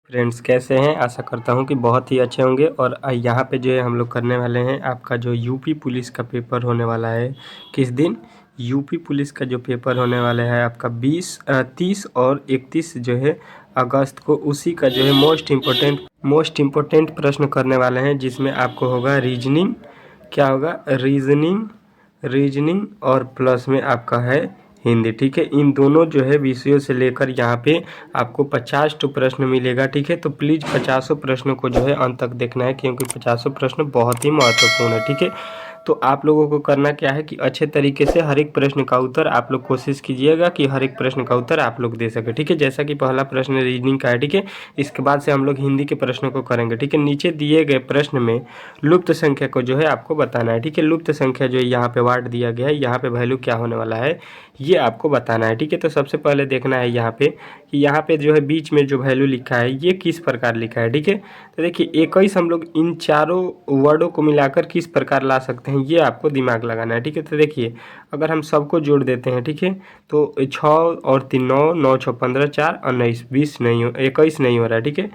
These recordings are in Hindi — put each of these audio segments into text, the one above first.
फ्रेंड्स कैसे हैं। आशा करता हूं कि बहुत ही अच्छे होंगे। और यहाँ पे जो है हम लोग करने वाले हैं आपका जो यूपी पुलिस का पेपर होने वाला है। किस दिन यूपी पुलिस का जो पेपर होने वाला है आपका 30 और 31 जो है अगस्त को, उसी का जो है मोस्ट इम्पोर्टेंट प्रश्न करने वाले हैं, जिसमें आपको होगा रीजनिंग। क्या होगा? रीजनिंग और प्लस में आपका है हिंदी। ठीक है, इन दोनों जो है विषयों से लेकर यहाँ पे आपको 50 तो प्रश्न मिलेगा। ठीक है, तो प्लीज़ 50 प्रश्नों को जो है अंत तक देखना है, क्योंकि 50 प्रश्न बहुत ही महत्वपूर्ण है। ठीक है, तो आप लोगों को करना क्या है कि अच्छे तरीके से हर एक प्रश्न का उत्तर आप लोग कोशिश कीजिएगा कि हर एक प्रश्न का उत्तर आप लोग दे सके। ठीक है, जैसा कि पहला प्रश्न रीजनिंग का है। ठीक है, इसके बाद से हम लोग हिंदी के प्रश्नों को करेंगे। ठीक है, नीचे दिए गए प्रश्न में लुप्त संख्या को जो है आपको बताना है। ठीक है, लुप्त संख्या जो यहाँ पे वार्ड दिया गया है, यहाँ पे वैल्यू क्या होने वाला है ये आपको बताना है। ठीक है, तो सबसे पहले देखना है यहाँ पे कि यहाँ पे जो है बीच में जो वैल्यू लिखा है ये किस प्रकार लिखा है। ठीक है, तो देखिए 21 हम लोग इन चारों वर्डों को मिलाकर किस प्रकार ला सकते हैं ये आपको दिमाग लगाना है। ठीक है, तो देखिए अगर हम सबको जोड़ देते हैं, ठीक है, तो 6 और 3 9, 9 6 15, 4 19, 20 नहीं हो, 21 नहीं हो रहा है। ठीक है,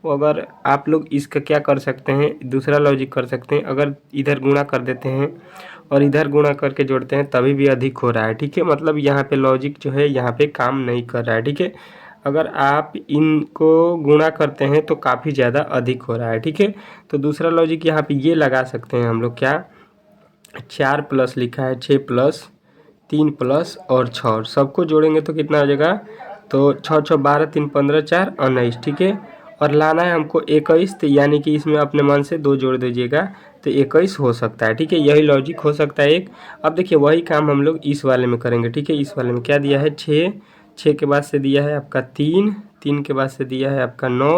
वो अगर आप लोग इसका क्या कर सकते हैं, दूसरा लॉजिक कर सकते हैं। अगर इधर गुणा कर देते हैं और इधर गुणा करके जोड़ते हैं तभी भी अधिक हो रहा है। ठीक है, मतलब यहाँ पे लॉजिक जो है यहाँ पे काम नहीं कर रहा है। ठीक है, अगर आप इनको गुणा करते हैं तो काफ़ी ज़्यादा अधिक हो रहा है। ठीक है, तो दूसरा लॉजिक यहाँ पे ये लगा सकते हैं हम लोग, क्या 4 प्लस लिखा है, 6 प्लस 3 प्लस और 6, सबको जोड़ेंगे तो कितना हो जाएगा, तो 6 6 12 3 15 4 19। ठीक है, और लाना है हमको 21, तो यानी कि इसमें अपने मन से 2 जोड़ दीजिएगा तो 21 हो सकता है। ठीक है, यही लॉजिक हो सकता है एक। अब देखिए वही काम हम लोग इस वाले में करेंगे। ठीक है, इस वाले में क्या दिया है, 6, 6 के बाद से दिया है आपका 3, 3 के बाद से दिया है आपका 9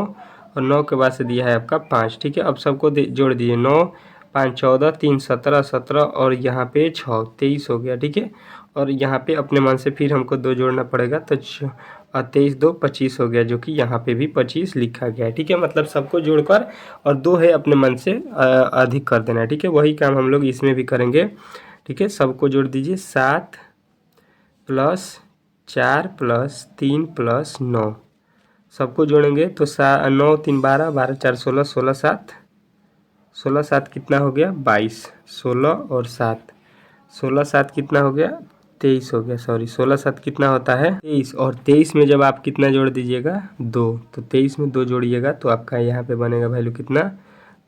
और 9 के बाद से दिया है आपका 5। ठीक है, अब सबको जोड़ दीजिए, 9 5 14 3 17 17 और यहाँ पे 6 23 हो गया। ठीक है, और यहाँ पे अपने मन से फिर हमको 2 जोड़ना पड़ेगा, तो 23 2 25 हो गया, जो कि यहाँ पे भी 25 लिखा गया है। ठीक है, मतलब सबको जोड़कर और 2 है अपने मन से अधिक कर देना है। ठीक है, वही काम हम लोग इसमें भी करेंगे। ठीक है, सबको जोड़ दीजिए, 7 प्लस 4 प्लस 3 प्लस 9, सबको जोड़ेंगे तो 9 3 12 12 4 16 16 7 16 7 कितना हो गया, 22, 16 और 7, 16 7 कितना हो गया, 23 हो गया। सॉरी, 16 7 कितना होता है, 23, और 23 में जब आप कितना जोड़ दीजिएगा, 2, तो 23 में 2 जोड़िएगा तो आपका यहाँ पे बनेगा वैल्यू कितना,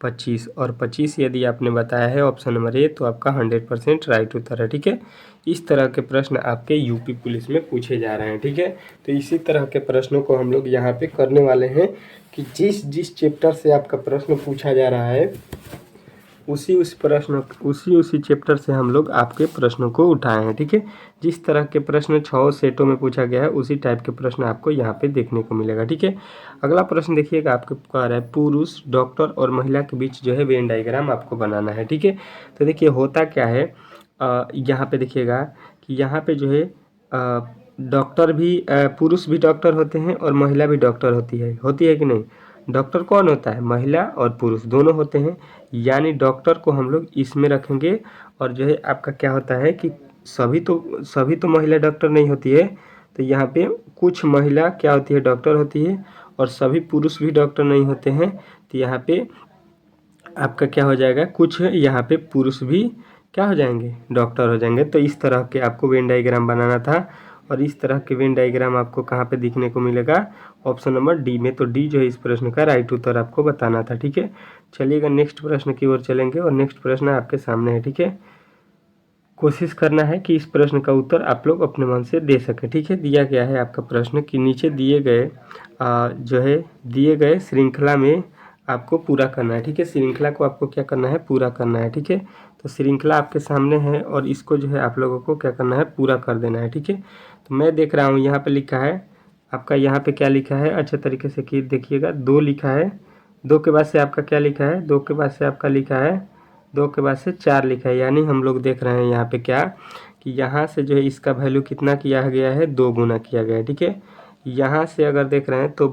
25, और 25 यदि आपने बताया है ऑप्शन नंबर ए, तो आपका 100% राइट उत्तर है। ठीक है, इस तरह के प्रश्न आपके यूपी पुलिस में पूछे जा रहे हैं। ठीक है, तो इसी तरह के प्रश्नों को हम लोग यहाँ पे करने वाले हैं कि जिस जिस चैप्टर से आपका प्रश्न पूछा जा रहा है उसी चैप्टर से हम लोग आपके प्रश्नों को उठाए हैं। ठीक है, जिस तरह के प्रश्न 6 सेटों में पूछा गया है उसी टाइप के प्रश्न आपको यहाँ पे देखने को मिलेगा। ठीक है, अगला प्रश्न देखिएगा, आपको कह रहा है पुरुष, डॉक्टर और महिला के बीच जो है वेन डायग्राम आपको बनाना है। ठीक है, तो देखिए होता क्या है, यहाँ पे देखिएगा कि यहाँ पे जो है डॉक्टर भी, पुरुष भी डॉक्टर होते हैं और महिला भी डॉक्टर होती है कि नहीं। डॉक्टर कौन होता है, महिला और पुरुष दोनों होते हैं, यानी डॉक्टर को हम लोग इसमें रखेंगे। और जो है आपका क्या होता है कि सभी तो महिला डॉक्टर नहीं होती है, तो यहाँ पे कुछ महिला क्या होती है, डॉक्टर होती है, और सभी पुरुष भी डॉक्टर नहीं होते हैं, तो यहाँ पे आपका क्या हो जाएगा, कुछ यहाँ पे पुरुष भी क्या हो जाएंगे, डॉक्टर हो जाएंगे। तो इस तरह के आपको वेन डायग्राम बनाना था, और इस तरह के वेन डायग्राम आपको कहाँ पे दिखने को मिलेगा, ऑप्शन नंबर डी में। तो डी जो है इस प्रश्न का राइट उत्तर आपको बताना था। ठीक है, चलिएगा नेक्स्ट प्रश्न की ओर चलेंगे, और नेक्स्ट प्रश्न आपके सामने है। ठीक है, कोशिश करना है कि इस प्रश्न का उत्तर आप लोग अपने मन से दे सकें। ठीक है, दिया गया है आपका प्रश्न कि नीचे दिए गए जो है दिए गए श्रृंखला में आपको पूरा करना है। ठीक है, श्रृंखला को आपको क्या करना है, पूरा करना है। ठीक है, तो श्रृंखला आपके सामने है और इसको जो है आप लोगों को क्या करना है, पूरा कर देना है। ठीक है, तो मैं देख रहा हूँ यहाँ पे लिखा है आपका, यहाँ पे क्या लिखा है, अच्छे तरीके से कि देखिएगा, 2 लिखा है, 2 के बाद से आपका क्या लिखा है, 2 के बाद से आपका लिखा है, 2 के बाद से 4 लिखा है, यानी हम लोग देख रहे हैं यहाँ पे क्या कि यहाँ से जो है इसका वैल्यू कितना किया गया है, 2 गुना किया गया है। ठीक है, यहाँ से अगर देख रहे हैं तो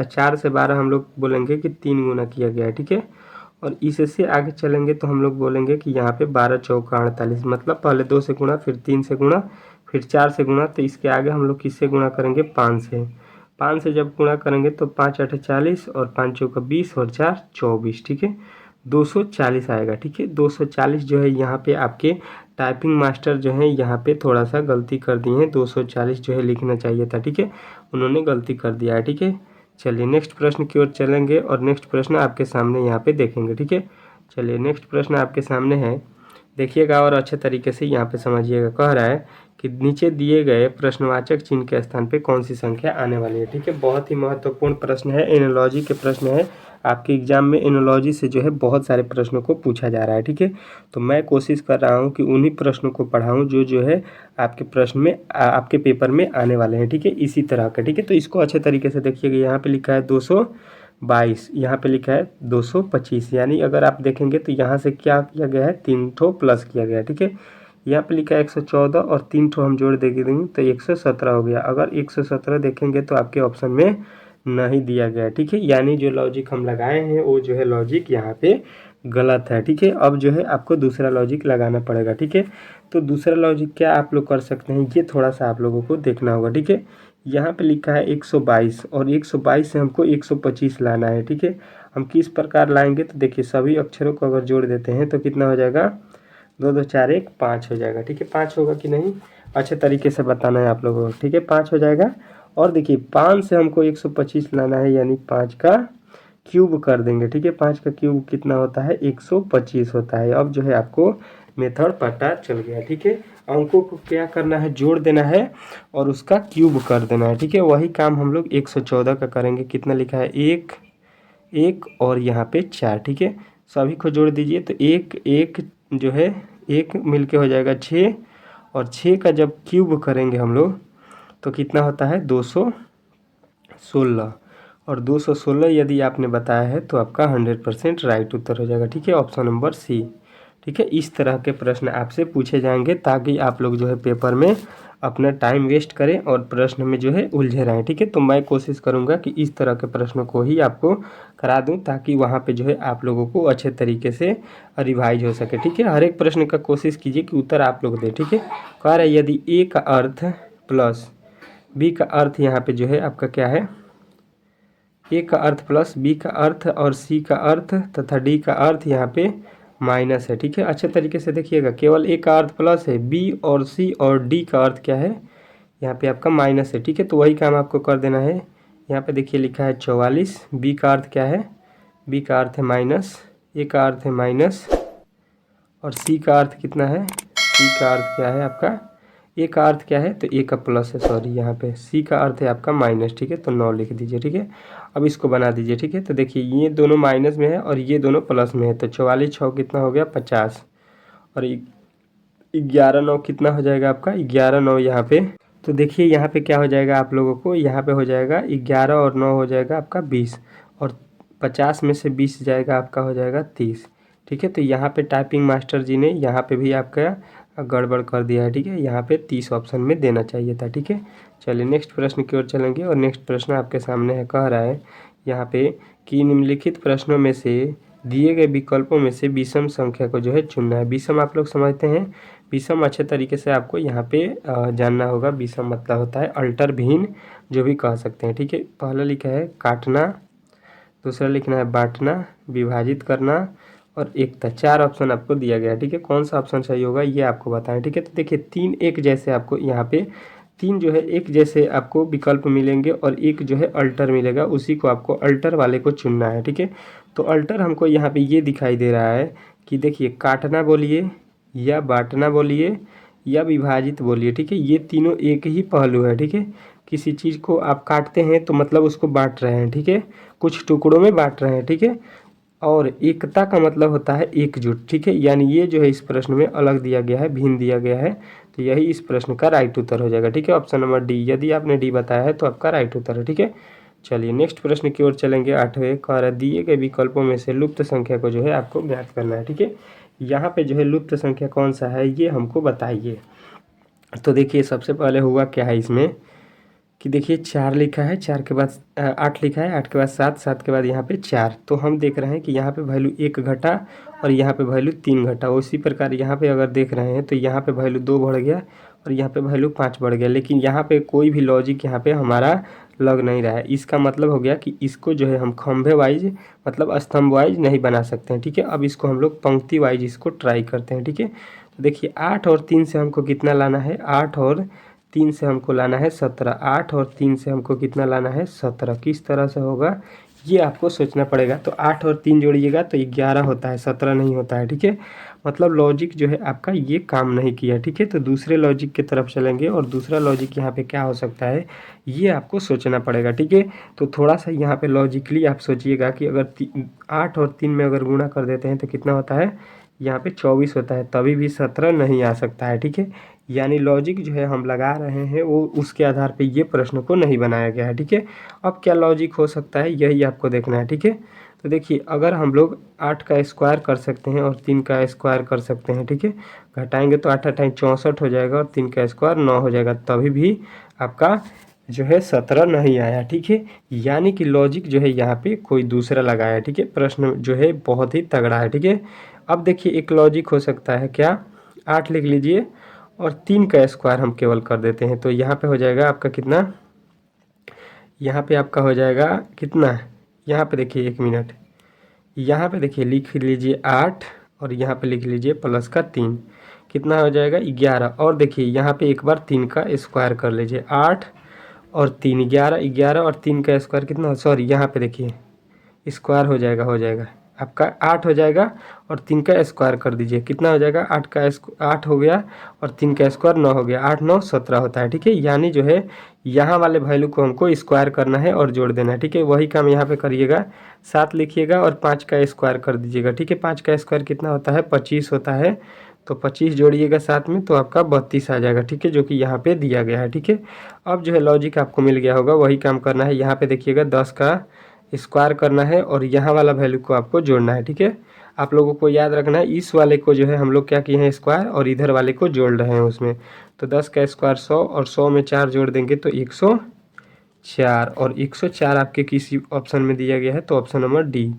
4 से 12 हम लोग बोलेंगे कि 3 गुना किया गया है। ठीक है, और इससे आगे चलेंगे तो हम लोग बोलेंगे कि यहाँ पे 12 चौका 48, मतलब पहले 2 से गुणा, फिर 3 से गुणा, फिर 4 से गुणा, तो इसके आगे हम लोग किससे गुणा करेंगे, 5 से। 5 से जब गुणा करेंगे तो 5 8 40 और 5 चौका 20 और 4 24, ठीक है, 240 आएगा। ठीक है, 240 जो है यहाँ पे आपके टाइपिंग मास्टर जो है यहाँ पे थोड़ा सा गलती कर दिए हैं, 240 जो है लिखना चाहिए था। ठीक है, उन्होंने गलती कर दिया है। ठीक है, चलिए नेक्स्ट प्रश्न की ओर चलेंगे और नेक्स्ट प्रश्न आपके सामने यहाँ पे देखेंगे। ठीक है, चलिए नेक्स्ट प्रश्न आपके सामने है, देखिएगा और अच्छे तरीके से यहाँ पे समझिएगा। कह रहा है कि नीचे दिए गए प्रश्नवाचक चिन्ह के स्थान पे कौन सी संख्या आने वाली है। ठीक है, बहुत ही महत्वपूर्ण प्रश्न है, एनोलॉजी के प्रश्न है। आपके एग्जाम में एनोलॉजी से जो है बहुत सारे प्रश्नों को पूछा जा रहा है। ठीक है, तो मैं कोशिश कर रहा हूँ कि उन्हीं प्रश्नों को पढ़ाऊँ जो है आपके प्रश्न में आपके पेपर में आने वाले हैं। ठीक है, इसी तरह का। ठीक है, तो इसको अच्छे तरीके से देखिएगा। यहाँ पे लिखा है 222, यहाँ पे लिखा है 225, यानी अगर आप देखेंगे तो यहाँ से क्या किया गया है, 3 ठो प्लस किया गया है। ठीक है, यहाँ पे लिखा है 114 और 3 ठो हम जोड़ देंगे तो 117 हो गया। अगर 117 देखेंगे तो आपके ऑप्शन में नहीं दिया गया है। ठीक है, यानी जो लॉजिक हम लगाए हैं वो जो है लॉजिक यहाँ पे गलत है। ठीक है, अब जो है आपको दूसरा लॉजिक लगाना पड़ेगा। ठीक है, तो दूसरा लॉजिक क्या आप लोग कर सकते हैं, ये थोड़ा सा आप लोगों को देखना होगा। ठीक है, यहाँ पे लिखा है 122 और 122 से हमको 125 लाना है। ठीक है, हम किस प्रकार लाएंगे तो देखिए, सभी अक्षरों को अगर जोड़ देते हैं तो कितना हो जाएगा, 2 2 4 1 5 हो जाएगा। ठीक है, 5 होगा कि नहीं, अच्छे तरीके से बताना है आप लोगों को। ठीक है, 5 हो जाएगा। और देखिए 5 से हमको 125 लाना है, यानी 5 का क्यूब कर देंगे। ठीक है, 5 का क्यूब कितना होता है, 125 होता है। अब जो है आपको मेथड पता चल गया। ठीक है, अंकों को क्या करना है, जोड़ देना है और उसका क्यूब कर देना है। ठीक है, वही काम हम लोग 114 का करेंगे। कितना लिखा है, 1 1 और यहाँ पे 4। ठीक है, सभी को जोड़ दीजिए तो 1 1 जो है 1 मिलके हो जाएगा 6 और 6 का जब क्यूब करेंगे हम लोग तो कितना होता है, 216 और 216 यदि आपने बताया है तो आपका 100% राइट उत्तर हो जाएगा। ठीक है, ऑप्शन नंबर सी। ठीक है, इस तरह के प्रश्न आपसे पूछे जाएंगे ताकि आप लोग जो है पेपर में अपना टाइम वेस्ट करें और प्रश्न में जो है उलझे रहें। ठीक है, तो मैं कोशिश करूंगा कि इस तरह के प्रश्नों को ही आपको करा दूं ताकि वहां पे जो है आप लोगों को अच्छे तरीके से रिवाइज हो सके। ठीक है, हर एक प्रश्न का कोशिश कीजिए कि उत्तर आप लोग दें। ठीक है, कह रहा है यदि ए का अर्थ प्लस बी का अर्थ यहाँ पे जो है आपका क्या है, ए का अर्थ प्लस बी का अर्थ और सी का अर्थ तथा डी का अर्थ यहाँ पे माइनस है। ठीक है, अच्छे तरीके से देखिएगा, केवल ए का अर्थ प्लस है, बी और सी और डी का अर्थ क्या है, यहाँ पे आपका माइनस है। ठीक है, तो वही काम आपको कर देना है। यहाँ पे देखिए लिखा है 44, बी का अर्थ क्या है, बी का अर्थ है माइनस, ए का अर्थ है माइनस और सी का अर्थ कितना है, सी का अर्थ क्या है आपका, ए का अर्थ क्या है तो ए का प्लस है, सॉरी यहाँ पे सी का अर्थ है आपका माइनस। ठीक है, तो 9 लिख दीजिए। ठीक है, अब इसको बना दीजिए। ठीक है, तो देखिए ये दोनों माइनस में है और ये दोनों प्लस में है, तो 44 6 कितना हो गया 50 और 11 9 कितना हो जाएगा आपका 11 9 यहाँ पे। तो देखिए यहाँ पे क्या हो जाएगा आप लोगों को, यहाँ पे हो जाएगा 11 और 9 हो जाएगा आपका 20 और 50 में से 20 जाएगा आपका हो जाएगा 30। ठीक है, तो यहाँ पे टाइपिंग मास्टर जी ने यहाँ पे भी आपका गड़बड़ कर दिया है। ठीक है, यहाँ पे 30 ऑप्शन में देना चाहिए था। ठीक है, चलिए नेक्स्ट प्रश्न की ओर चलेंगे और नेक्स्ट प्रश्न आपके सामने है। कह रहा है यहाँ पे कि निम्नलिखित प्रश्नों में से दिए गए विकल्पों में से विषम संख्या को जो है चुनना है। विषम आप लोग समझते हैं, विषम अच्छे तरीके से आपको यहाँ पे जानना होगा। विषम मतलब होता है अल्टर, भिन्न जो भी कह सकते हैं। ठीक है, पहला लिखा है काटना, दूसरा लिखना है बांटना, विभाजित करना और एकता। 4 ऑप्शन आपको दिया गया है। ठीक है, कौन सा ऑप्शन सही होगा ये आपको बताएं। ठीक है, तो देखिए 3 एक जैसे आपको यहाँ पे 3 जो है एक जैसे आपको विकल्प मिलेंगे और एक जो है अल्टर मिलेगा, उसी को आपको अल्टर वाले को चुनना है। ठीक है, तो अल्टर हमको यहाँ पे ये दिखाई दे रहा है कि देखिए काटना बोलिए या बांटना बोलिए या विभाजित बोलिए। ठीक है, ये तीनों एक ही पहलू है। ठीक है, किसी चीज़ को आप काटते हैं तो मतलब उसको बांट रहे हैं। ठीक है, कुछ टुकड़ों में बांट रहे हैं। ठीक है, और एकता का मतलब होता है एकजुट। ठीक है, यानी ये जो है इस प्रश्न में अलग दिया गया है, भिन्न दिया गया है, तो यही इस प्रश्न का राइट उत्तर हो जाएगा। ठीक है, ऑप्शन नंबर डी। यदि आपने डी बताया है तो आपका राइट उत्तर है। ठीक है, चलिए नेक्स्ट प्रश्न की ओर चलेंगे। 8वें कह रहा है दिए गए विकल्पों में से लुप्त संख्या को जो है आपको ज्ञात करना है। ठीक है, यहाँ पे जो है लुप्त संख्या कौन सा है ये हमको बताइए। तो देखिए सबसे पहले हुआ क्या है इसमें कि देखिए 4 लिखा है, 4 के बाद 8 लिखा है, 8 के बाद 7, 7 के बाद यहाँ पे 4। तो हम देख रहे हैं कि यहाँ पे वैल्यू 1 घटा और यहाँ पे वैल्यू 3 घटा। उसी प्रकार यहाँ पे अगर देख रहे हैं तो यहाँ पे वैल्यू 2 बढ़ गया और यहाँ पे वैल्यू 5 बढ़ गया, लेकिन यहाँ पे कोई भी लॉजिक यहाँ पे हमारा लग नहीं रहा है। इसका मतलब हो गया कि इसको जो है हम खंभे वाइज मतलब स्तंभ वाइज नहीं बना सकते हैं, ठीक है। अब इसको हम लोग पंक्ति वाइज इसको ट्राई करते हैं, ठीक है। तो देखिए 8 और 3 से हमको कितना लाना है, 8 और 3 से हमको लाना है 17, 8 और 3 से हमको कितना लाना है 17। किस तरह से होगा ये आपको सोचना पड़ेगा। तो 8 और 3 जोड़िएगा तो 11 होता है, 17 नहीं होता है, ठीक है। मतलब लॉजिक जो है आपका ये काम नहीं किया, ठीक है। तो दूसरे लॉजिक की तरफ चलेंगे और दूसरा लॉजिक यहाँ पे क्या हो सकता है ये आपको सोचना पड़ेगा, ठीक है। तो थोड़ा सा यहाँ पे लॉजिकली आप सोचिएगा कि अगर 8 और 3 में अगर गुणा कर देते हैं तो कितना होता है, यहाँ पे 24 होता है, तभी भी 17 नहीं आ सकता है, ठीक है। यानी लॉजिक जो है हम लगा रहे हैं वो उसके आधार पे ये प्रश्न को नहीं बनाया गया है, ठीक है। अब क्या लॉजिक हो सकता है यही आपको देखना है, ठीक है। तो देखिए अगर हम लोग 8 का स्क्वायर कर सकते हैं और 3 का स्क्वायर कर सकते हैं, ठीक है, घटाएंगे तो 8 8 64 हो जाएगा और 3 का स्क्वायर 9 हो जाएगा, तभी भी आपका जो है 17 नहीं आया, ठीक है। यानी कि लॉजिक जो है यहाँ पे कोई दूसरा लगाया है, ठीक है। प्रश्न जो है बहुत ही तगड़ा है, ठीक है। अब देखिए एक लॉजिक हो सकता है क्या, 8 लिख लीजिए और 3 का स्क्वायर हम केवल कर देते हैं, तो यहाँ पे हो जाएगा आपका कितना, यहाँ पे आपका हो जाएगा कितना, यहाँ पे देखिए 1 मिनट, यहाँ पे देखिए लिख लीजिए 8 और यहाँ पे लिख लीजिए प्लस का 3, कितना हो जाएगा 11। और देखिए यहाँ पे एक बार 3 का स्क्वायर कर लीजिए, 8 और 3 11, 11 और 3 का स्क्वायर कितना, सॉरी यहाँ पे देखिए स्क्वायर हो जाएगा आपका 8 हो जाएगा और 3 का स्क्वायर कर दीजिए, कितना हो जाएगा 8 हो गया और 3 का स्क्वायर 9 हो गया, 8 9 17 होता है, ठीक है। यानी जो है यहाँ वाले वैल्यू को हमको स्क्वायर करना है और जोड़ देना है, ठीक है। वही काम यहाँ पे करिएगा, 7 लिखिएगा और 5 का स्क्वायर कर दीजिएगा, ठीक है। 5 का स्क्वायर कितना होता है 25 होता है, तो 25 जोड़िएगा साथ में तो आपका 32 आ जाएगा, ठीक है, जो कि यहाँ पे दिया गया है, ठीक है। अब जो है लॉजिक आपको मिल गया होगा, वही काम करना है। यहाँ पे देखिएगा 10 का स्क्वायर करना है और यहाँ वाला वैल्यू को आपको जोड़ना है, ठीक है। आप लोगों को याद रखना है इस वाले को जो है हम लोग क्या किए हैं स्क्वायर और इधर वाले को जोड़ रहे हैं उसमें। तो 10 का स्क्वायर 100 और 100 में 4 जोड़ देंगे तो 104, और 104 आपके किसी ऑप्शन में दिया गया है तो ऑप्शन नंबर डी।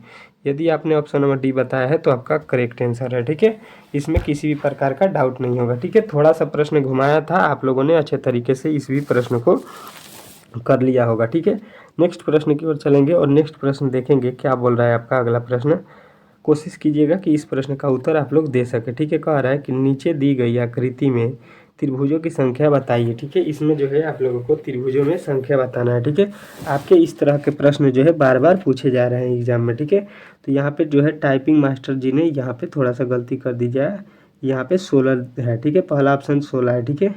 यदि आपने ऑप्शन नंबर डी बताया है तो आपका करेक्ट आंसर है, ठीक है। इसमें किसी भी प्रकार का डाउट नहीं होगा, ठीक है। थोड़ा सा प्रश्न घुमाया था, आप लोगों ने अच्छे तरीके से इस भी प्रश्न को कर लिया होगा, ठीक है। नेक्स्ट प्रश्न की ओर चलेंगे और नेक्स्ट प्रश्न देखेंगे क्या बोल रहा है आपका अगला प्रश्न। कोशिश कीजिएगा कि इस प्रश्न का उत्तर आप लोग दे सके, ठीक है। कह रहा है कि नीचे दी गई आकृति में त्रिभुजों की संख्या बताइए, ठीक है। इसमें जो है आप लोगों को त्रिभुजों में संख्या बताना है, ठीक है। आपके इस तरह के प्रश्न जो है बार बार पूछे जा रहे हैं एग्जाम में, ठीक है। तो यहाँ पे जो है टाइपिंग मास्टर जी ने यहाँ पे थोड़ा सा गलती कर दी जाए, यहाँ पे 16 है, ठीक है। पहला ऑप्शन 16 है, ठीक है,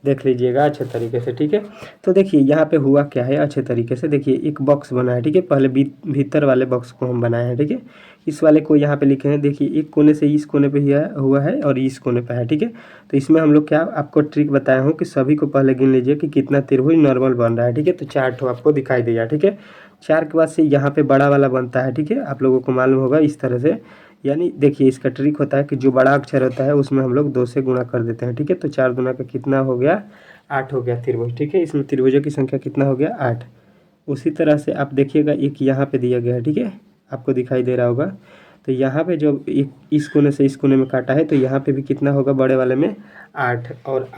देख लीजिएगा अच्छे तरीके से, ठीक है। तो देखिए यहाँ पे हुआ क्या है, अच्छे तरीके से देखिए एक बॉक्स बना है, ठीक है। पहले भीतर वाले बॉक्स को हम बनाए हैं, ठीक है। इस वाले को यहाँ पे लिखे हैं, देखिए एक कोने से इस कोने पे हुआ है और इस कोने पे है, ठीक है। तो इसमें हम लोग क्या आपको ट्रिक बताया हूँ कि सभी को पहले गिन लीजिए कि कितना त्रिभुज नॉर्मल बन रहा है, ठीक है। तो 4 ठो आपको दिखाई देगा, ठीक है। 4 के बाद से यहाँ पे बड़ा वाला बनता है, ठीक है, आप लोगों को मालूम होगा इस तरह से। यानी देखिए इसका ट्रिक होता है कि जो बड़ा अक्षर होता है उसमें हम लोग 2 से गुणा कर देते हैं, ठीक है। तो 4 दूना का कितना हो गया 8 हो गया त्रिभुज, ठीक है। इसमें त्रिभुजों की संख्या कितना हो गया 8। उसी तरह से आप देखिएगा एक यहाँ पे दिया गया है, ठीक है, आपको दिखाई दे रहा होगा। तो यहाँ पे जो एक इस कोने से इस कोने में काटा है तो यहाँ पे भी कितना होगा बड़े वाले में 8, और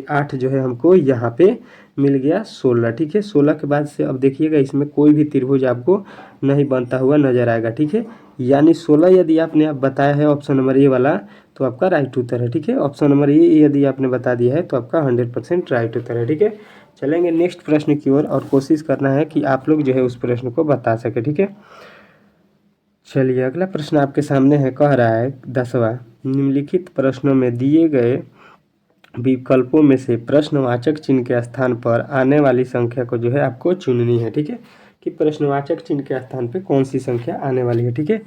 8 जो है हमको यहाँ पे मिल गया 16, ठीक है। 16 के बाद से अब देखिएगा इसमें कोई भी त्रिभुज आपको नहीं बनता हुआ नजर आएगा, ठीक है। यानी 16 यदि आपने आप बताया है ऑप्शन नंबर ए वाला तो आपका राइट उत्तर है, ठीक है। ऑप्शन नंबर ए यदि आपने बता दिया है तो आपका 100% राइट उत्तर है, ठीक है। चलेंगे नेक्स्ट प्रश्न की ओर और कोशिश करना है कि आप लोग जो है उस प्रश्न को बता सके, ठीक है। चलिए अगला प्रश्न आपके सामने है, कह रहा है 10वां, निम्नलिखित प्रश्नों में दिए गए विकल्पों में से प्रश्नवाचक चिन्ह के स्थान पर आने वाली संख्या को जो है आपको चुननी है, ठीक है, कि प्रश्नवाचक चिन्ह के स्थान पे कौन सी संख्या आने वाली है, ठीक है।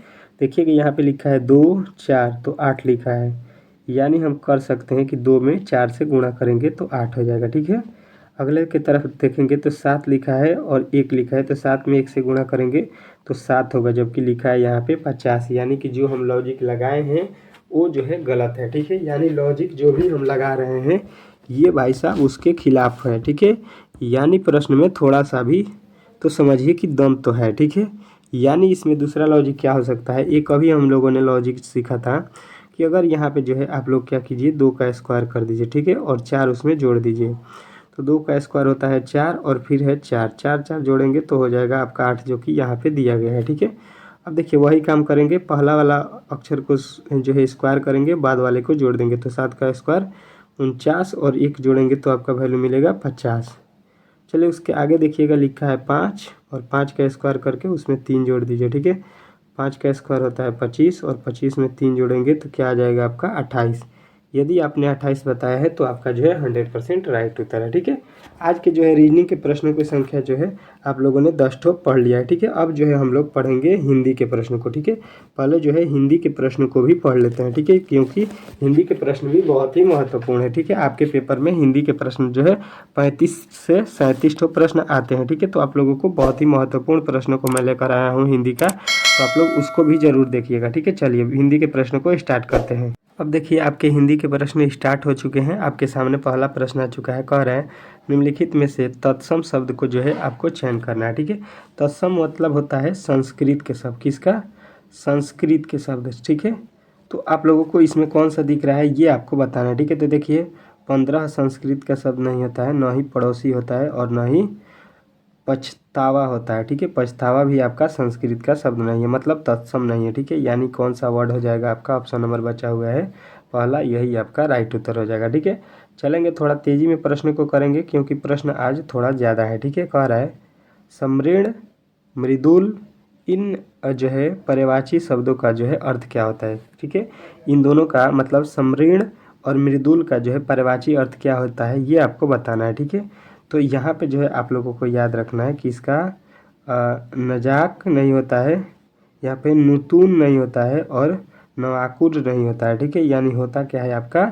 देखिए कि यहाँ पे लिखा है 2 4 तो 8 लिखा है, यानी हम कर सकते हैं कि 2 में 4 से गुणा करेंगे तो 8 हो जाएगा, ठीक है। अगले की तरफ देखेंगे तो 7 लिखा है और 1 लिखा है, तो 7 में 1 से गुणा करेंगे तो 7 होगा, जबकि लिखा है यहाँ पे 50, यानी कि जो हम लॉजिक लगाए हैं वो जो है गलत है, ठीक है। यानी लॉजिक जो भी हम लगा रहे हैं ये भाई साहब उसके खिलाफ है, ठीक है। यानी प्रश्न में थोड़ा सा भी तो समझिए कि दम तो है, ठीक है। यानी इसमें दूसरा लॉजिक क्या हो सकता है, एक अभी हम लोगों ने लॉजिक सीखा था कि अगर यहाँ पे जो है आप लोग क्या कीजिए, 2 का स्क्वायर कर दीजिए, ठीक है, और 4 उसमें जोड़ दीजिए। तो 2 का स्क्वायर होता है 4 और फिर है 4, 4 4 जोड़ेंगे तो हो जाएगा आपका 8, जो कि यहाँ पे दिया गया है, ठीक है। अब देखिए वही काम करेंगे, पहला वाला अक्षर को जो है स्क्वायर करेंगे, बाद वाले को जोड़ देंगे। तो 7 का स्क्वायर 49 और 1 जोड़ेंगे तो आपका वैल्यू मिलेगा 50। चलिए उसके आगे देखिएगा, लिखा है 5 और 5 का स्क्वायर करके उसमें 3 जोड़ दीजिए, ठीक है। 5 का स्क्वायर होता है 25 और 25 में 3 जोड़ेंगे तो क्या आ जाएगा आपका 28। यदि आपने 28 बताया है तो आपका जो है 100% राइट उत्तर है, ठीक है। आज के जो है रीजनिंग के प्रश्नों की संख्या जो है आप लोगों ने 10 ठो पढ़ लिया है, ठीक है। अब जो है हम लोग पढ़ेंगे हिंदी के प्रश्न को, ठीक है। पहले जो है हिंदी के प्रश्न को भी पढ़ लेते हैं, ठीक है, क्योंकि हिंदी के प्रश्न भी बहुत ही महत्वपूर्ण है, ठीक है। आपके पेपर में हिंदी के प्रश्न जो है 35 से 37 ठो प्रश्न आते हैं, ठीक है। तो आप लोगों को बहुत ही महत्वपूर्ण प्रश्नों को मैं लेकर आया हूँ हिंदी का, तो आप लोग उसको भी जरूर देखिएगा, ठीक है। चलिए हिंदी के प्रश्न को स्टार्ट करते हैं। अब देखिए आपके हिंदी के प्रश्न स्टार्ट हो चुके हैं। आपके सामने पहला प्रश्न आ चुका है, कह रहे हैं निम्नलिखित में से तत्सम शब्द को जो है आपको चयन करना है, ठीक है। तत्सम मतलब होता है संस्कृत के शब्द, किसका, संस्कृत के शब्द, ठीक है। तो आप लोगों को इसमें कौन सा दिख रहा है ये आपको बताना है, ठीक है। तो देखिए 15 संस्कृत का शब्द नहीं होता है, न ही पड़ोसी होता है और न ही पछतावा होता है, ठीक है। पछतावा भी आपका संस्कृत का शब्द नहीं है, मतलब तत्सम नहीं है, ठीक है। यानी कौन सा वर्ड हो जाएगा आपका, ऑप्शन नंबर बचा हुआ है पहला, यही आपका राइट उत्तर हो जाएगा, ठीक है। चलेंगे थोड़ा तेजी में प्रश्न को करेंगे क्योंकि प्रश्न आज थोड़ा ज़्यादा है, ठीक है। कह रहा है समृण, मृदुल, इन जो है पर्यायवाची शब्दों का जो है अर्थ क्या होता है, ठीक है। इन दोनों का मतलब समृण और मृदुल का जो है पर्यायवाची अर्थ क्या होता है ये आपको बताना है, ठीक है। तो यहाँ पे जो है आप लोगों को याद रखना है कि इसका नजाक नहीं होता है, यहाँ पे नुतून नहीं होता है और नवाकुर नहीं होता है, ठीक है। यानी होता क्या है आपका,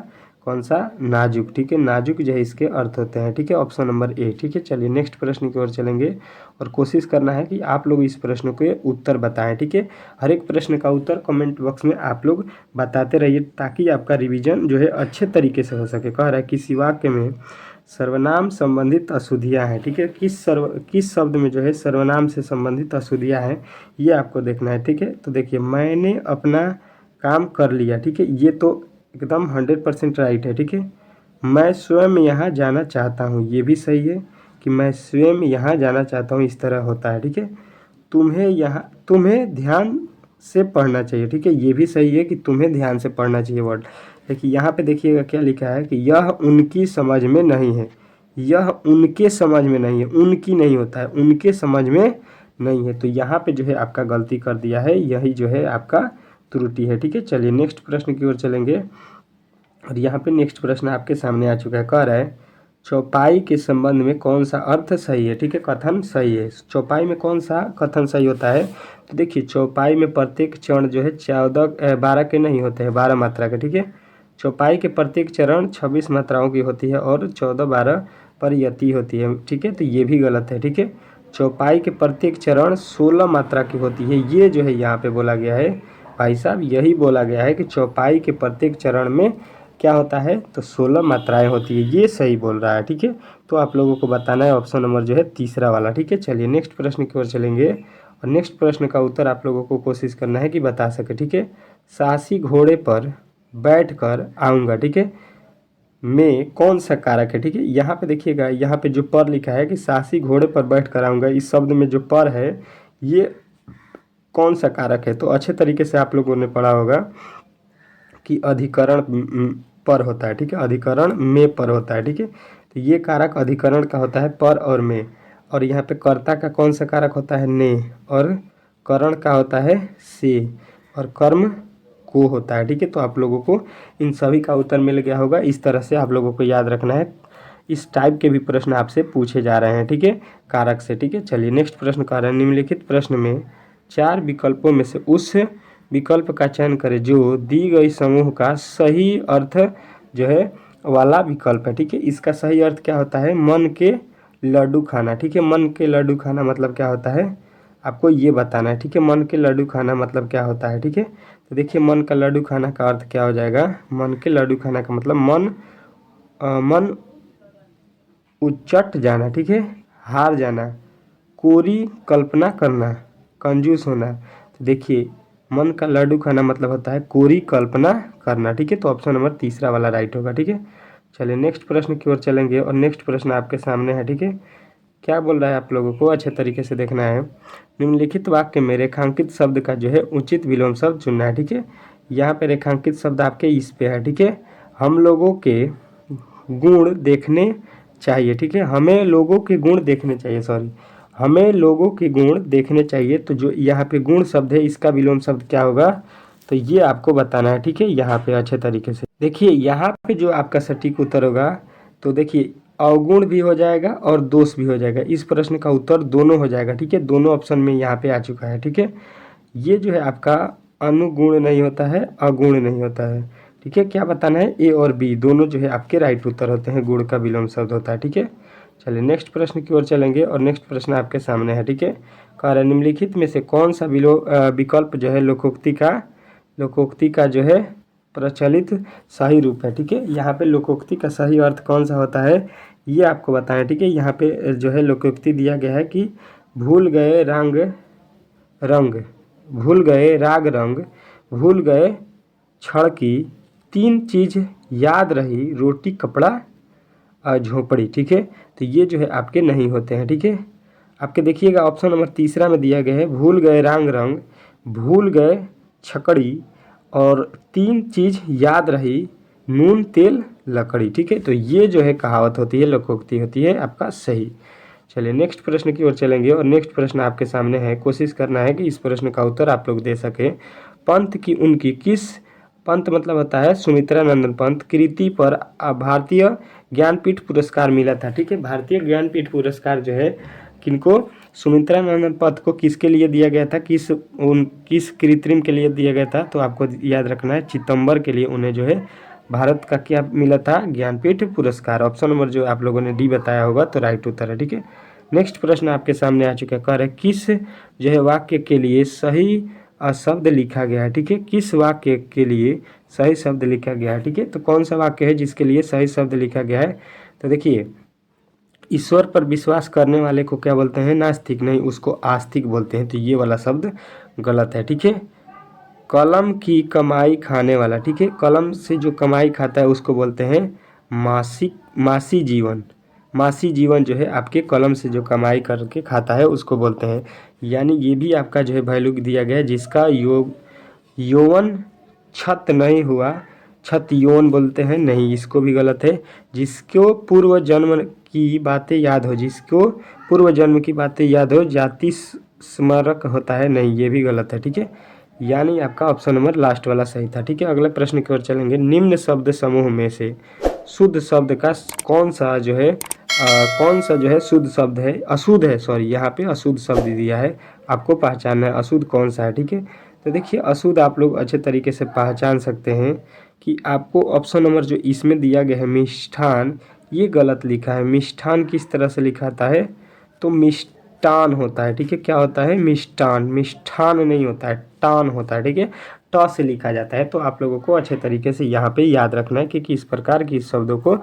कौन सा, नाजुक, ठीक है। नाजुक जो है इसके अर्थ होते हैं, ठीक है। ऑप्शन नंबर ए, ठीक है। चलिए नेक्स्ट प्रश्न की ओर चलेंगे और कोशिश करना है कि आप लोग इस प्रश्न के उत्तर बताएं, ठीक है। हर एक प्रश्न का उत्तर कमेंट बॉक्स में आप लोग बताते रहिए ताकि आपका रिवीजन जो है अच्छे तरीके से हो सके। कह रहा है किसी वाक्य में सर्वनाम संबंधित अशुद्धियाँ हैं, ठीक है। किस शब्द में जो है सर्वनाम से संबंधित अशुद्धियाँ हैं ये आपको देखना है, ठीक है। तो देखिए मैंने अपना काम कर लिया, ठीक है, ये तो एकदम 100% राइट है, ठीक है। मैं स्वयं यहाँ जाना चाहता हूँ, ये भी सही है कि मैं स्वयं यहाँ जाना चाहता हूँ, इस तरह होता है, ठीक है। तुम्हें ध्यान से पढ़ना चाहिए, ठीक है, ये भी सही है कि तुम्हें ध्यान से पढ़ना चाहिए वर्ड। देखिए यहाँ पे देखिएगा क्या लिखा है कि यह उनकी समझ में नहीं है, यह उनके समझ में नहीं है, उनकी नहीं होता है, उनके समझ में नहीं है। तो यहाँ पे जो है आपका गलती कर दिया है, यही जो है आपका त्रुटि है, ठीक है। चलिए नेक्स्ट प्रश्न की ओर चलेंगे और यहाँ पे नेक्स्ट प्रश्न आपके सामने आ चुका है। कह रहा है चौपाई के संबंध में कौन सा अर्थ सही है, ठीक है, कथन सही है। चौपाई में कौन सा कथन सही होता है, तो देखिए चौपाई में प्रत्येक चरण जो है 12 के नहीं होते हैं, 12 मात्रा के, ठीक है। चौपाई के प्रत्येक चरण 26 मात्राओं की होती है और 14-12 पर यति होती है, ठीक है। तो ये भी गलत है, ठीक है। चौपाई के प्रत्येक चरण 16 मात्रा की होती है, ये जो है यहाँ पे बोला गया है भाई साहब, यही बोला गया है कि चौपाई के प्रत्येक चरण में क्या होता है, तो 16 मात्राएं होती है, ये सही बोल रहा है, ठीक है। तो आप लोगों को बताना है ऑप्शन नंबर जो है तीसरा वाला, ठीक है। चलिए नेक्स्ट प्रश्न की ओर चलेंगे और नेक्स्ट प्रश्न का उत्तर आप लोगों को कोशिश करना है कि बता सके, ठीक है। साहसी घोड़े पर बैठ कर आऊँगा, ठीक है, में कौन सा कारक है, ठीक है। यहाँ पे देखिएगा, यहाँ पे जो पर लिखा है कि साहसी घोड़े पर बैठ कर आऊँगा, इस शब्द में जो पर है ये कौन सा कारक है, तो अच्छे तरीके से आप लोगों ने पढ़ा होगा कि अधिकरण पर होता है, ठीक है, अधिकरण में पर होता है, ठीक है। तो ये कारक अधिकरण का होता है पर और में, और यहाँ पे कर्ता का कौन सा कारक होता है, ने, और करण का होता है से, और कर्म को होता है, ठीक है। तो आप लोगों को इन सभी का उत्तर मिल गया होगा। इस तरह से आप लोगों को याद रखना है, इस टाइप के भी प्रश्न आपसे पूछे जा रहे हैं, ठीक है, कारक से, ठीक है। चलिए नेक्स्ट प्रश्न कह रहे हैं निम्नलिखित प्रश्न में 4 विकल्पों में से उस विकल्प का चयन करें जो दी गई समूह का सही अर्थ जो है वाला विकल्प है, ठीक है। इसका सही अर्थ क्या होता है, मन के लड्डू खाना, ठीक है। मन के लड्डू खाना मतलब क्या होता है आपको ये बताना है, ठीक है। मन के लड्डू खाना मतलब क्या होता है, ठीक है। तो देखिए मन का लड्डू खाना का अर्थ क्या हो जाएगा, मन के लड्डू खाना का मतलब मन उचट जाना, ठीक है, हार जाना, कोरी कल्पना करना, कंजूस होना। तो देखिए मन का लड्डू खाना मतलब होता है कोरी कल्पना करना, ठीक है। तो ऑप्शन नंबर तीसरा वाला राइट होगा, ठीक है। चलिए नेक्स्ट प्रश्न की ओर चलेंगे और नेक्स्ट प्रश्न आपके सामने है, ठीक है। क्या बोल रहा है आप लोगों को अच्छे तरीके से देखना है। निम्नलिखित वाक्य में रेखांकित शब्द का जो है उचित विलोम शब्द चुनना है, ठीक है। यहाँ पे रेखांकित शब्द आपके इस पे है, ठीक है। हम लोगों के गुण देखने चाहिए, ठीक है। हमें लोगों के गुण देखने चाहिए, सॉरी, हमें लोगों के गुण देखने चाहिए। तो जो यहाँ पे गुण शब्द है इसका विलोम शब्द क्या होगा, तो ये आपको बताना है, ठीक है। यहाँ पे अच्छे तरीके से देखिए, यहाँ पे जो आपका सटीक उत्तर होगा, तो देखिए अवगुण भी हो जाएगा और दोष भी हो जाएगा। इस प्रश्न का उत्तर दोनों हो जाएगा, ठीक है। दोनों ऑप्शन में यहाँ पे आ चुका है, ठीक है। ये जो है आपका अनुगुण नहीं होता है, अगुण नहीं होता है, ठीक है। क्या बताना है, ए और बी दोनों जो है आपके राइट उत्तर होते हैं, गुण का विलोम शब्द होता है, ठीक है। चलिए नेक्स्ट प्रश्न की ओर चलेंगे और नेक्स्ट प्रश्न आपके सामने है, ठीक है। कह रहे निम्नलिखित में से कौन सा विकल्प जो है लोकोक्ति का जो है प्रचलित सही रूप है, ठीक है। यहाँ पे लोकोक्ति का सही अर्थ कौन सा होता है ये आपको बताना है, ठीक है। यहाँ पे जो है लोकोक्ति दिया गया है कि भूल गए रंग रंग भूल गए राग रंग, भूल गए क्षण की, तीन चीज याद रही, रोटी कपड़ा झोपड़ी, ठीक है। तो ये जो है आपके नहीं होते हैं, ठीक है। आपके देखिएगा ऑप्शन नंबर तीसरा में दिया गया है भूल गए रंग रंग, भूल गए छकड़ी और तीन चीज याद रही, नून तेल लकड़ी, ठीक है। तो ये जो है कहावत होती है, लोकोक्ति होती है आपका सही। चलिए नेक्स्ट प्रश्न की ओर चलेंगे और नेक्स्ट प्रश्न आपके सामने है। कोशिश करना है कि इस प्रश्न का उत्तर आप लोग दे सके। पंत की उनकी किस, पंत मतलब होता है सुमित्रा नंदन पंत, कृति पर भारतीय ज्ञानपीठ पुरस्कार मिला था, ठीक है। भारतीय ज्ञानपीठ पुरस्कार जो है किनको, सुमित्रा नंदन पंत को किसके लिए दिया गया था, किस कृत्रिम के लिए दिया गया था, तो आपको याद रखना है चिदम्बर के लिए उन्हें जो है भारत का क्या मिला था, ज्ञानपीठ पुरस्कार। ऑप्शन नंबर जो आप लोगों ने डी बताया होगा तो राइट उत्तर है, ठीक है। नेक्स्ट प्रश्न आपके सामने आ चुका है। कह रहे किस जो है वाक्य के लिए सही शब्द लिखा गया है, ठीक है। किस वाक्य के लिए सही शब्द लिखा गया है, ठीक है। तो कौन सा वाक्य है जिसके लिए सही शब्द लिखा गया है, तो देखिए ईश्वर पर विश्वास करने वाले को क्या बोलते हैं, नास्तिक, नहीं उसको आस्तिक बोलते हैं। तो ये वाला शब्द गलत है, ठीक है। कलम की कमाई खाने वाला, ठीक है। कलम से जो कमाई खाता है उसको बोलते हैं मासी जीवन। मासी जीवन जो है आपके कलम से जो कमाई करके खाता है उसको बोलते हैं। यानी ये भी आपका जो है वैल्यू दिया गया है, जिसका यौवन छत नहीं हुआ, छत यौन बोलते हैं, नहीं इसको भी गलत है। जिसको पूर्व जन्म की बातें याद हो, जिसको पूर्व जन्म की बातें याद हो, जाति स्मारक होता है, नहीं ये भी गलत है, ठीक है। यानी आपका ऑप्शन नंबर लास्ट वाला सही था, ठीक है। अगले प्रश्न की ओर चलेंगे। निम्न शब्द समूह में से शुद्ध शब्द का कौन सा जो है कौन सा जो है शुद्ध शब्द है, अशुद्ध है, सॉरी यहाँ पे अशुद्ध शब्द दिया है, आपको पहचानना है अशुद्ध कौन सा है, ठीक है। तो देखिए अशुद्ध आप लोग अच्छे तरीके से पहचान सकते हैं कि आपको ऑप्शन नंबर जो इसमें दिया गया है मिष्ठान, ये गलत लिखा है। मिष्ठान किस तरह से लिखाता है, तो मिष्टान होता है, ठीक है। क्या होता है, मिष्टान, मिष्ठान नहीं होता है, टान होता है, ठीक है। ट से लिखा जाता है। तो आप लोगों को अच्छे तरीके से यहाँ पे याद रखना है कि किस प्रकार की शब्दों को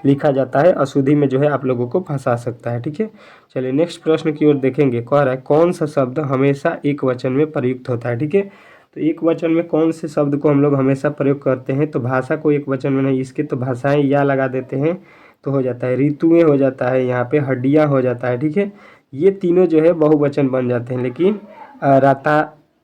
लिखा जाता है, अशुद्धि में जो है आप लोगों को फंसा सकता है, ठीक है। चलिए नेक्स्ट प्रश्न की ओर देखेंगे। कह रहा है कौन सा शब्द हमेशा एक वचन में प्रयुक्त होता है, ठीक है। तो एक वचन में कौन से शब्द को हम लोग हमेशा प्रयोग करते हैं, तो भाषा को एक वचन में नहीं, इसके तो भाषाएं या लगा देते हैं तो हो जाता है, ऋतुएं हो जाता है, यहाँ पे हड्डियाँ हो जाता है, ठीक है। ये तीनों जो है बहुवचन बन जाते हैं, लेकिन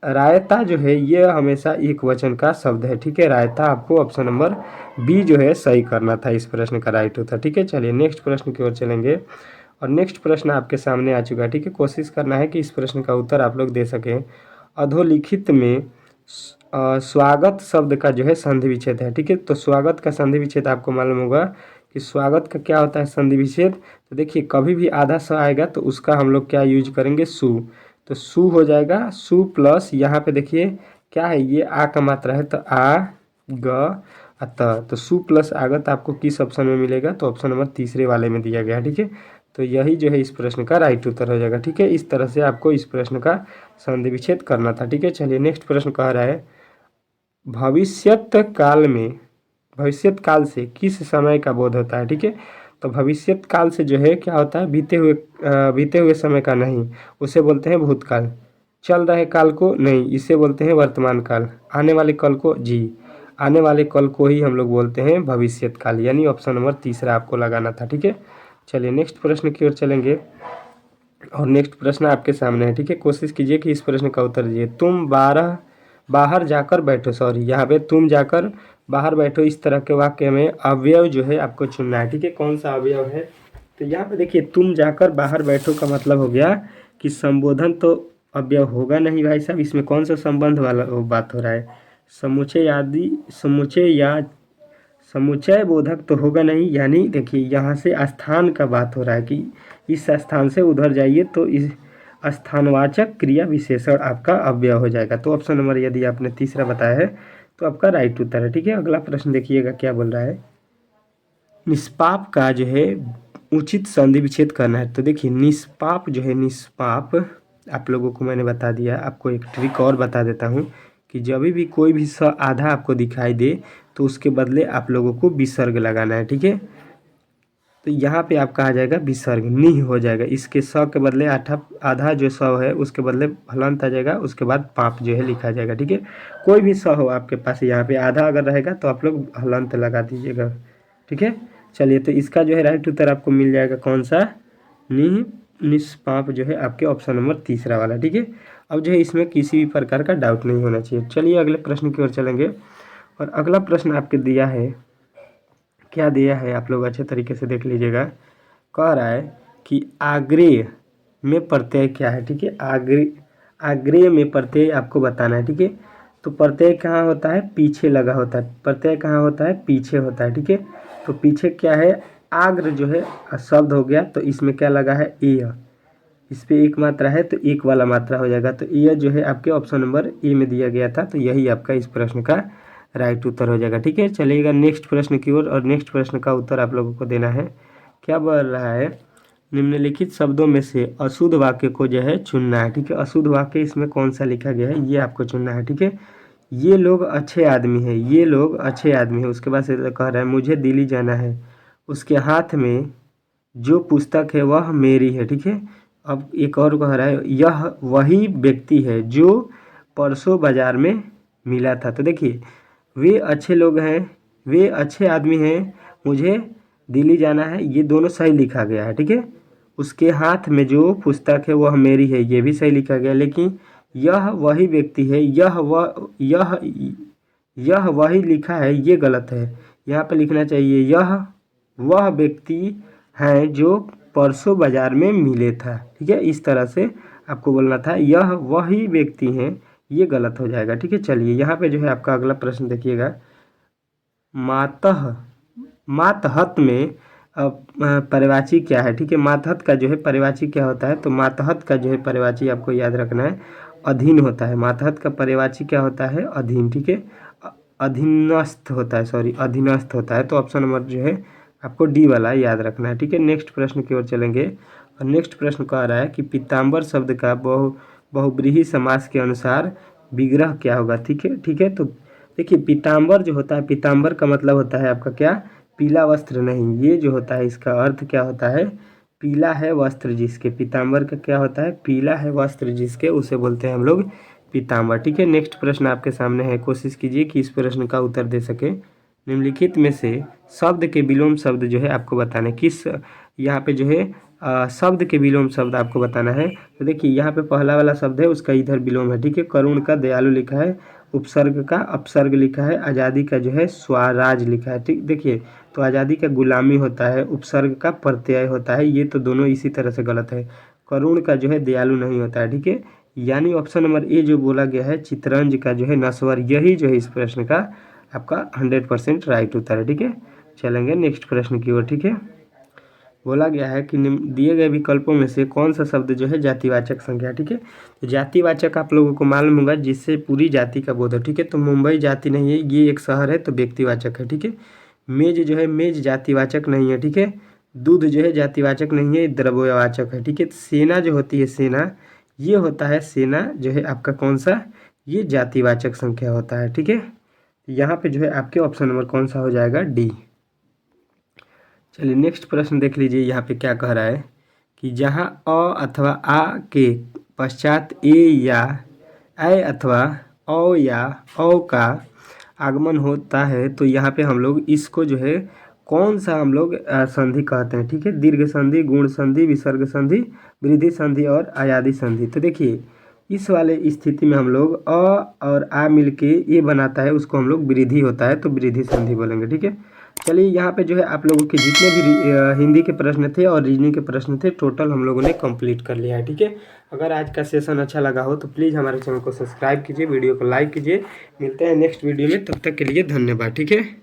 रायता जो है ये हमेशा एक वचन का शब्द है, ठीक है। रायता आपको ऑप्शन नंबर बी जो है सही करना था, इस प्रश्न का राइट उत्तर, ठीक है। चलिए नेक्स्ट प्रश्न की ओर चलेंगे और नेक्स्ट प्रश्न आपके सामने आ चुका है, ठीक है। कोशिश करना है कि इस प्रश्न का उत्तर आप लोग दे सकें। अधोलिखित में स्वागत शब्द का जो है संधि विच्छेद है, ठीक है। तो स्वागत का संधि विच्छेद आपको मालूम होगा कि स्वागत का क्या होता है संधि विच्छेद। तो देखिए कभी भी आधा स आएगा तो उसका हम लोग क्या यूज करेंगे, सु। तो सु हो जाएगा, सु प्लस यहाँ पे देखिए क्या है, ये आ का मात्रा है, तो आ ग त, तो सु प्लस आगत आपको किस ऑप्शन में मिलेगा, तो ऑप्शन नंबर तीसरे वाले में दिया गया है, ठीक है। तो यही जो है इस प्रश्न का राइट उत्तर हो जाएगा, ठीक है। इस तरह से आपको इस प्रश्न का संधि विच्छेद करना था, ठीक है। चलिए नेक्स्ट प्रश्न कह रहा है भविष्यत काल से किस समय का बोध होता है, ठीक है। तो भविष्यत काल से जो है क्या होता है, बीते हुए समय का नहीं, उसे बोलते हैं भूतकाल। चल रहे काल को नहीं, इसे बोलते हैं वर्तमान काल। आने वाले कल को जी, आने वाले कल को ही हम लोग बोलते हैं भविष्यत काल, यानी ऑप्शन नंबर तीसरा आपको लगाना था। ठीक है, चलिए नेक्स्ट प्रश्न की ओर चलेंगे और नेक्स्ट प्रश्न आपके सामने है। ठीक है, कोशिश कीजिए कि इस प्रश्न का उत्तर दीजिए। तुम बाहर जाकर बैठो, सॉरी यहाँ पे तुम जाकर बाहर बैठो, इस तरह के वाक्य में अवयव जो है आपको चुनना है। ठीक है, कौन सा अवयव है? तो यहाँ पे देखिए, तुम जाकर बाहर बैठो का मतलब हो गया कि संबोधन तो अवयव होगा नहीं भाई साहब, इसमें कौन सा संबंध वाला बात हो रहा है? समुच्चय आदि, समुच्चय या समुच्चय बोधक तो होगा नहीं, यानी देखिए यहाँ से स्थान का बात हो रहा है कि इस स्थान से उधर जाइए, तो इस स्थानवाचक क्रिया विशेषण आपका अव्यय हो जाएगा। तो ऑप्शन नंबर यदि आपने तीसरा बताया है तो आपका राइट उत्तर है। ठीक है, अगला प्रश्न देखिएगा क्या बोल रहा है। निष्पाप का जो है उचित संधि विच्छेद करना है। तो देखिए निष्पाप जो है, निष्पाप आप लोगों को मैंने बता दिया। आपको एक ट्रिक और बता देता हूँ कि जब भी कोई भी स आधा आपको दिखाई दे तो उसके बदले आप लोगों को विसर्ग लगाना है। ठीक है, तो यहाँ पे आपका आ जाएगा विसर्ग, निह हो जाएगा। इसके स के बदले आधा जो स है उसके बदले हलंत आ जाएगा, उसके बाद पाप जो है लिखा जाएगा। ठीक है, कोई भी स हो आपके पास, यहाँ पे आधा अगर रहेगा तो आप लोग हलंत लगा दीजिएगा। ठीक है, चलिए तो इसका जो है राइट उत्तर आपको मिल जाएगा कौन सा? निष्पाप जो है आपके ऑप्शन नंबर तीसरा वाला। ठीक है, अब जो है इसमें किसी भी प्रकार का डाउट नहीं होना चाहिए। चलिए अगले प्रश्न की ओर चलेंगे और अगला प्रश्न आपके दिया है, क्या दिया है आप लोग अच्छे तरीके से देख लीजिएगा। कह रहा है कि आग्रेय में प्रत्यय क्या है। ठीक है, आग्रेय में प्रत्यय आपको बताना है। ठीक है, तो प्रत्यय कहाँ होता है? पीछे लगा होता है। प्रत्यय कहाँ होता है? पीछे होता है। ठीक है, तो पीछे क्या है? आग्र जो है शब्द हो गया, तो इसमें क्या लगा है? एय। इस पे एक मात्रा है तो एक वाला मात्रा हो जाएगा, तो ये जो है आपके ऑप्शन नंबर ए में दिया गया था, तो यही आपका इस प्रश्न का राइट उत्तर हो जाएगा। ठीक है, चलिएगा नेक्स्ट प्रश्न की ओर, और नेक्स्ट प्रश्न का उत्तर आप लोगों को देना है। क्या बोल रहा है? निम्नलिखित शब्दों में से अशुद्ध वाक्य को जो है चुनना है। ठीक है, अशुद्ध वाक्य इसमें कौन सा लिखा गया है ये आपको चुनना है। ठीक है, ये लोग अच्छे आदमी हैं, ये लोग अच्छे आदमी हैं। उसके बाद से कह रहा है मुझे दिल्ली जाना है, उसके हाथ में जो पुस्तक है वह मेरी है। ठीक है, अब एक और कह रहा है यह वही व्यक्ति है जो परसों बाजार में मिला था। तो देखिए वे अच्छे लोग हैं, वे अच्छे आदमी हैं, मुझे दिल्ली जाना है, ये दोनों सही लिखा गया है। ठीक है, उसके हाथ में जो पुस्तक है वह मेरी है, ये भी सही लिखा गया, लेकिन यह वही व्यक्ति है, यह वही लिखा है, ये गलत है। यहाँ पे लिखना चाहिए यह वह व्यक्ति है जो परसों बाजार में मिले था। ठीक है, इस तरह से आपको बोलना था, यह वही व्यक्ति हैं, ये गलत हो जाएगा। ठीक है, चलिए यहाँ पे जो है आपका अगला प्रश्न देखिएगा। मातहत में पर्यायवाची क्या है? ठीक है, मातहत का जो है पर्यायवाची क्या होता है? तो मातहत का जो है पर्यायवाची आपको याद रखना है, अधीन होता है। मातहत का पर्यायवाची क्या होता है? अधीन। ठीक है, अधीनस्थ होता है, सॉरी अधीनस्थ होता है। तो ऑप्शन नंबर जो है आपको डी वाला याद रखना है। ठीक है, नेक्स्ट प्रश्न की ओर चलेंगे और नेक्स्ट प्रश्न कह रहा है कि पीताम्बर शब्द का बहुब्रीहि समास के अनुसार विग्रह क्या होगा? ठीक है, ठीक है, तो देखिए पीताम्बर जो होता है, पीताम्बर का मतलब होता है आपका क्या? पीला वस्त्र नहीं, ये जो होता है इसका अर्थ क्या होता है? पीला है वस्त्र जिसके। पीताम्बर का क्या होता है? पीला है वस्त्र जिसके, उसे बोलते हैं हम लोग पीताम्बर। ठीक है, नेक्स्ट प्रश्न आपके सामने है, कोशिश कीजिए कि इस प्रश्न का उत्तर दे सके। निम्नलिखित में से शब्द के विलोम शब्द जो है आपको बताना है। किस यहाँ पे जो है शब्द के विलोम शब्द आपको बताना है। तो देखिए यहाँ पे पहला वाला शब्द है, उसका इधर विलोम है। ठीक है, करुण का दयालु लिखा है, उपसर्ग का अपसर्ग लिखा है, आज़ादी का जो है स्वराज लिखा है। ठीक, देखिए तो आज़ादी का गुलामी होता है, उपसर्ग का प्रत्यय होता है, ये तो दोनों इसी तरह से गलत है। करुण का जो है दयालु नहीं होता है। ठीक है, यानी ऑप्शन नंबर ए जो बोला गया है चितरंज का जो है नश्वर, यही जो है इस प्रश्न का आपका 100% राइट उत्तर है। ठीक है, चलेंगे नेक्स्ट प्रश्न की ओर। ठीक है, बोला गया है कि दिए गए विकल्पों में से कौन सा शब्द जो है जातिवाचक संज्ञा। ठीक है, तो जातिवाचक आप लोगों को मालूम होगा जिससे पूरी जाति का बोध हो। ठीक है, तो मुंबई जाति नहीं है, ये एक शहर है, तो व्यक्तिवाचक है। ठीक है, मेज जो है मेज जातिवाचक नहीं है। ठीक है, दूध जो है जातिवाचक नहीं है, द्रव्यवाचक है। ठीक है, सेना जो होती है सेना, ये होता है सेना जो है आपका कौन सा? ये जातिवाचक संख्या होता है। ठीक है, यहाँ पे जो है आपके ऑप्शन नंबर कौन सा हो जाएगा? डी। चलिए नेक्स्ट प्रश्न देख लीजिए, यहाँ पे क्या कह रहा है कि जहाँ अ अथवा आ के पश्चात ए या ऐ अथवा औ या औ का आगमन होता है तो यहाँ पे हम लोग इसको जो है कौन सा हम लोग संधि कहते हैं। ठीक है, दीर्घ संधि, गुण संधि, विसर्ग संधि, वृद्धि संधि और आयादी संधि। तो देखिए इस वाले स्थिति में हम लोग अ और आ मिलके ये बनाता है, उसको हम लोग वृद्धि होता है तो वृद्धि संधि बोलेंगे। ठीक है, चलिए यहाँ पे जो है आप लोगों के जितने भी हिंदी के प्रश्न थे और रीजनिंग के प्रश्न थे टोटल हम लोगों ने कंप्लीट कर लिया है। ठीक है, अगर आज का सेशन अच्छा लगा हो तो प्लीज़ हमारे चैनल को सब्सक्राइब कीजिए, वीडियो को लाइक कीजिए। मिलते हैं नेक्स्ट वीडियो में, तब तक के लिए धन्यवाद। ठीक है।